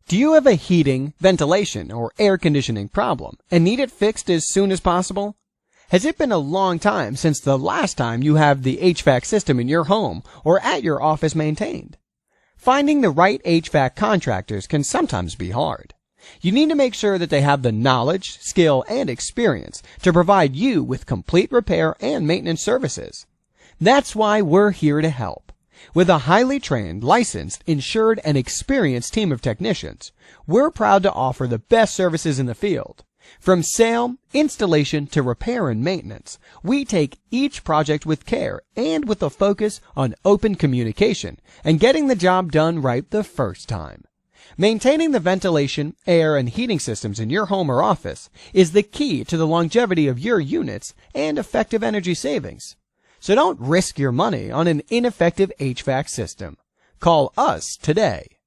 Do you have a heating, ventilation, or air conditioning problem and need it fixed as soon as possible? Has it been a long time since the last time you have the HVAC system in your home or at your office maintained? Finding the right HVAC contractors can sometimes be hard. You need to make sure that they have the knowledge, skill, and experience to provide you with complete repair and maintenance services. That's why we're here to help. With a highly trained, licensed, insured, and experienced team of technicians, we're proud to offer the best services in the field. From sale, installation, to repair and maintenance, we take each project with care and with a focus on open communication and getting the job done right the first time. Maintaining the ventilation, air, and heating systems in your home or office is the key to the longevity of your units and effective energy savings. So don't risk your money on an ineffective HVAC system. Call us today.